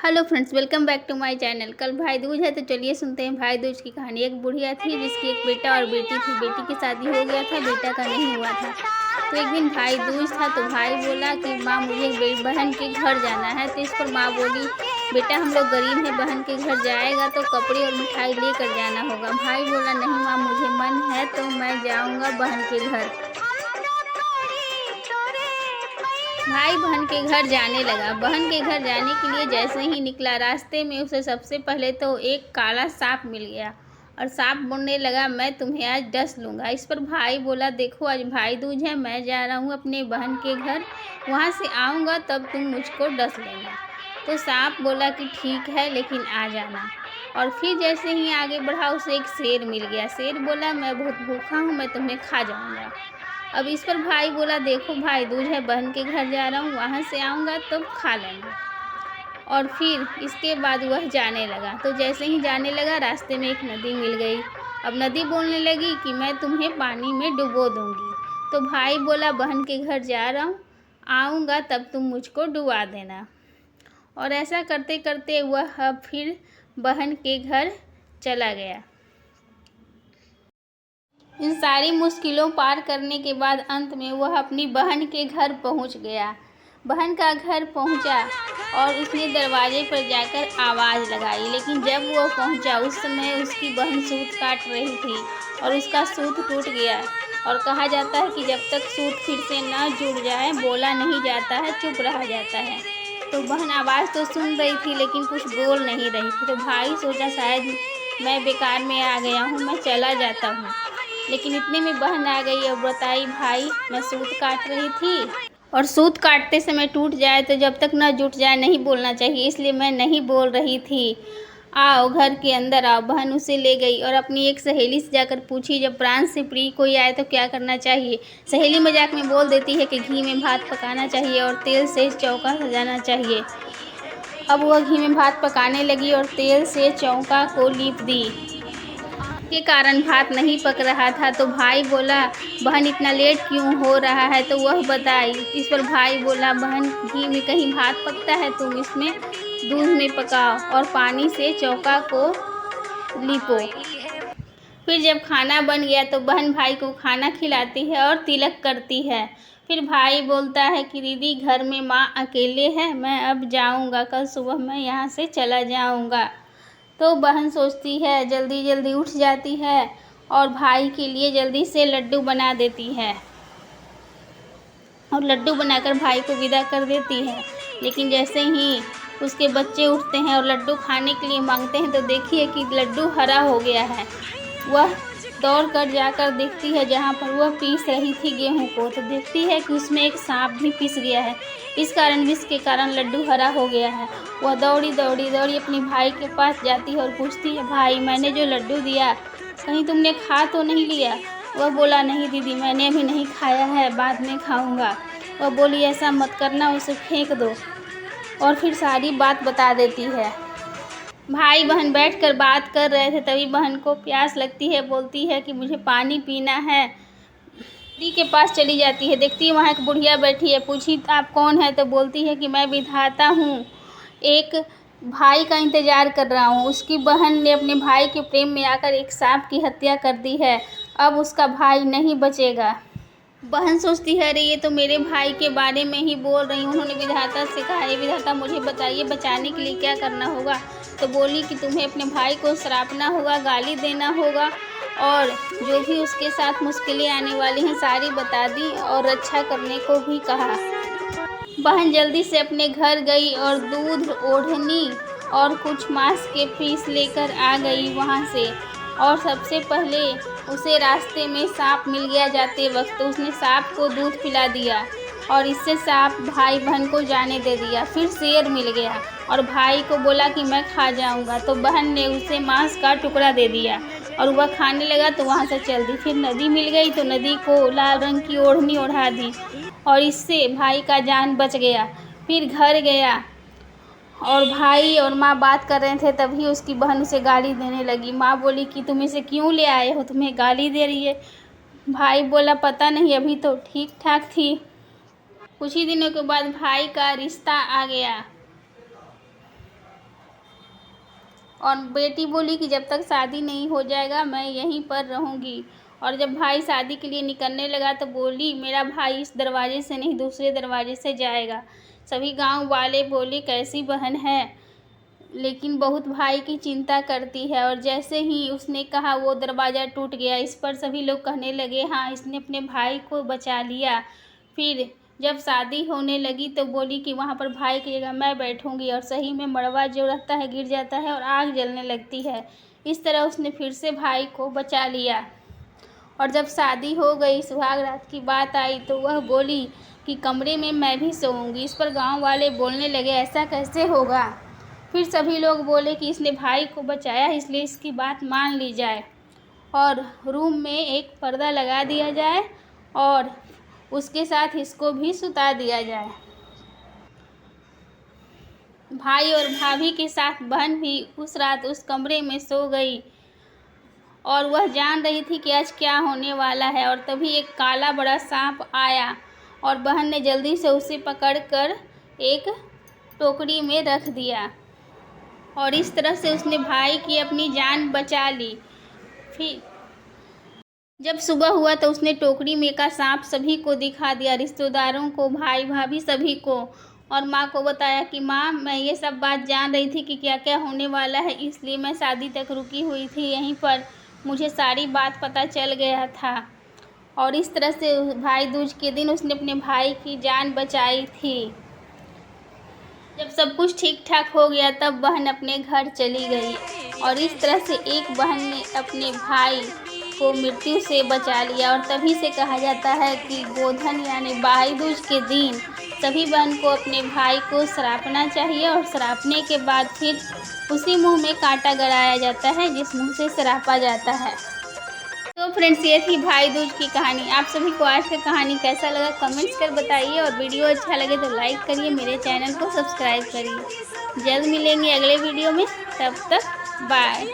Hello friends, welcome back to my channel. कल भाई दूज है तो चलिए सुनते हैं भाई दूज की कहानी। एक बुढ़िया थी जिसकी एक बेटा और बेटी थी। बेटी की शादी हो गया था, बेटा का नहीं हुआ था। तो एक दिन भाई दूज था तो भाई बोला कि माँ मुझे बहन के घर जाना है। तो इस पर माँ बोली, बेटा हम लोग गरीब हैं, बहन के घर जाएगा तो कपड़े और मिठाई लेकर जाना होगा। भाई बोला, नहीं माँ मुझे मन है तो मैं जाऊँगा बहन के घर। भाई बहन के घर जाने लगा। बहन के घर जाने के लिए जैसे ही निकला, रास्ते में उसे सबसे पहले तो एक काला सांप मिल गया और सांप बोलने लगा, मैं तुम्हें आज डस लूँगा। इस पर भाई बोला, देखो आज भाई दूज है, मैं जा रहा हूँ अपने बहन के घर, वहाँ से आऊँगा तब तुम मुझको डस लेना। तो सांप बोला कि ठीक है, लेकिन आ जाना। और फिर जैसे ही आगे बढ़ा उसे एक शेर मिल गया। शेर बोला, मैं बहुत भूखा हूँ, मैं तुम्हें खा जाऊँगा। अब इस पर भाई बोला, देखो भाई दूज है, बहन के घर जा रहा हूँ, वहाँ से आऊँगा तो खा लेना। और फिर इसके बाद वह जाने लगा। तो जैसे ही जाने लगा, रास्ते में एक नदी मिल गई। अब नदी बोलने लगी कि मैं तुम्हें पानी में डुबो दूँगी। तो भाई बोला, बहन के घर जा रहा हूँ, आऊँगा तब तुम मुझको डुबा देना। और ऐसा करते करते वह अब फिर बहन के घर चला गया। इन सारी मुश्किलों पार करने के बाद अंत में वह अपनी बहन के घर पहुंच गया। बहन का घर पहुंचा और उसने दरवाजे पर जाकर आवाज़ लगाई, लेकिन जब वह पहुंचा उस समय उसकी बहन सूत काट रही थी और उसका सूत टूट गया। और कहा जाता है कि जब तक सूत फिर से न जुड़ जाए बोला नहीं जाता है, चुप रहा जाता है। तो बहन आवाज़ तो सुन रही थी लेकिन कुछ बोल नहीं रही थी। तो भाई सोचा शायद मैं बेकार में आ गया हूँ, मैं चला जाता हूँ। लेकिन इतने में बहन आ गई और बताई, भाई मैं सूत काट रही थी और सूत काटते समय टूट जाए तो जब तक न जुट जाए नहीं बोलना चाहिए, इसलिए मैं नहीं बोल रही थी। आओ घर के अंदर आओ। बहन उसे ले गई और अपनी एक सहेली से जाकर पूछी, जब प्राण से प्रिय कोई आए तो क्या करना चाहिए। सहेली मजाक में बोल देती है कि घी में भात पकाना चाहिए और तेल से चौका सजाना चाहिए। अब वह घी में भात पकाने लगी और तेल से चौका को लीप दी के कारण भात नहीं पक रहा था। तो भाई बोला, बहन इतना लेट क्यों हो रहा है, तो वह बताई। इस पर भाई बोला, बहन घी में कहीं भात पकता है, तुम इसमें दूध में पकाओ और पानी से चौका को लीपो। फिर जब खाना बन गया तो बहन भाई को खाना खिलाती है और तिलक करती है। फिर भाई बोलता है कि दीदी घर में माँ अकेले है, मैं अब जाऊँगा, कल सुबह मैं यहाँ से चला जाऊँगा। तो बहन सोचती है, जल्दी जल्दी उठ जाती है और भाई के लिए जल्दी से लड्डू बना देती है और लड्डू बनाकर भाई को विदा कर देती है। लेकिन जैसे ही उसके बच्चे उठते हैं और लड्डू खाने के लिए मांगते हैं तो देखिए कि लड्डू हरा हो गया है। वह दौड़ कर जाकर देखती है जहाँ पर वह पीस रही थी गेहूं को, तो देखती है कि उसमें एक सांप भी पिस गया है। इस कारण विष के कारण लड्डू हरा हो गया है। वह दौड़ी दौड़ी दौड़ी अपने भाई के पास जाती है और पूछती है, भाई मैंने जो लड्डू दिया कहीं तुमने खा तो नहीं लिया। वह बोला, नहीं दीदी मैंने अभी नहीं खाया है, बाद में खाऊंगा। वह बोली, ऐसा मत करना, उसे फेंक दो। और फिर सारी बात बता देती है। भाई बहन बैठकर बात कर रहे थे, तभी बहन को प्यास लगती है, बोलती है कि मुझे पानी पीना है। नदी के पास चली जाती है, देखती है वहाँ एक बुढ़िया बैठी है। पूछी, आप कौन है, तो बोलती है कि मैं विधाता हूँ, एक भाई का इंतज़ार कर रहा हूँ। उसकी बहन ने अपने भाई के प्रेम में आकर एक सांप की हत्या कर दी है, अब उसका भाई नहीं बचेगा। बहन सोचती है, अरे ये तो मेरे भाई के बारे में ही बोल रही हूँ। उन्होंने विधाता से कहा, ये विधाता मुझे बताइए बचाने के लिए क्या करना होगा। तो बोली कि तुम्हें अपने भाई को श्रापना होगा, गाली देना होगा और जो भी उसके साथ मुश्किलें आने वाली हैं सारी बता दी और रक्षा करने को भी कहा। बहन जल्दी से अपने घर गई और दूध, ओढ़नी और कुछ मांस के पीस लेकर आ गई वहाँ से। और सबसे पहले उसे रास्ते में सांप मिल गया जाते वक्त, तो उसने सांप को दूध पिला दिया और इससे सांप भाई बहन को जाने दे दिया। फिर शेर मिल गया और भाई को बोला कि मैं खा जाऊंगा, तो बहन ने उसे मांस का टुकड़ा दे दिया और वह खाने लगा तो वहाँ से चल दी। फिर नदी मिल गई तो नदी को लाल रंग की ओढ़नी ओढ़ा दी और इससे भाई का जान बच गया। फिर घर गया और भाई और माँ बात कर रहे थे, तभी उसकी बहन उसे गाली देने लगी। माँ बोली कि तुम इसे क्यों ले आए हो, तुम्हें गाली दे रही है। भाई बोला, पता नहीं, अभी तो ठीक ठाक थी। कुछ ही दिनों के बाद भाई का रिश्ता आ गया। और बेटी बोली कि जब तक शादी नहीं हो जाएगा मैं यहीं पर रहूँगी। और जब भाई शादी के लिए निकलने लगा तो बोली मेरा भाई इस दरवाजे से नहीं दूसरे दरवाजे से जाएगा। सभी गांव वाले बोले कैसी बहन है, लेकिन बहुत भाई की चिंता करती है। और जैसे ही उसने कहा वो दरवाज़ा टूट गया। इस पर सभी लोग कहने लगे हाँ इसने अपने भाई को बचा लिया। फिर जब शादी होने लगी तो बोली कि वहाँ पर भाई की जगह मैं बैठूंगी। और सही में मड़वा जो रहता है गिर जाता है और आग जलने लगती है। इस तरह उसने फिर से भाई को बचा लिया। और जब शादी हो गई, सुहाग रात की बात आई तो वह बोली कि कमरे में मैं भी सोऊंगी। इस पर गांव वाले बोलने लगे ऐसा कैसे होगा। फिर सभी लोग बोले कि इसने भाई को बचाया इसलिए इसकी बात मान ली जाए और रूम में एक पर्दा लगा दिया जाए और उसके साथ इसको भी सुता दिया जाए। भाई और भाभी के साथ बहन भी उस रात उस कमरे में सो गई और वह जान रही थी कि आज क्या होने वाला है। और तभी एक काला बड़ा सांप आया और बहन ने जल्दी से उसे पकड़कर एक टोकरी में रख दिया और इस तरह से उसने भाई की अपनी जान बचा ली। फिर जब सुबह हुआ तो उसने टोकरी में का सांप सभी को दिखा दिया, रिश्तेदारों को, भाई भाभी सभी को। और माँ को बताया कि माँ मैं ये सब बात जान रही थी कि क्या क्या होने वाला है, इसलिए मैं शादी तक रुकी हुई थी यहीं पर, मुझे सारी बात पता चल गया था। और इस तरह से भाई दूज के दिन उसने अपने भाई की जान बचाई थी। जब सब कुछ ठीक ठाक हो गया तब बहन अपने घर चली गई और इस तरह से एक बहन ने अपने भाई को मृत्यु से बचा लिया। और तभी से कहा जाता है कि गोधन यानी भाई दूज के दिन सभी बहन को अपने भाई को सरापना चाहिए और सरापने के बाद फिर उसी मुंह में कांटा गड़ाया जाता है जिस मुंह से सरापा जाता है। तो फ्रेंड्स ये थी भाई दूज की कहानी। आप सभी को आज का कहानी कैसा लगा कमेंट्स कर बताइए और वीडियो अच्छा लगे तो लाइक करिए, मेरे चैनल को सब्सक्राइब करिए। जल्द मिलेंगे अगले वीडियो में, तब तक बाय।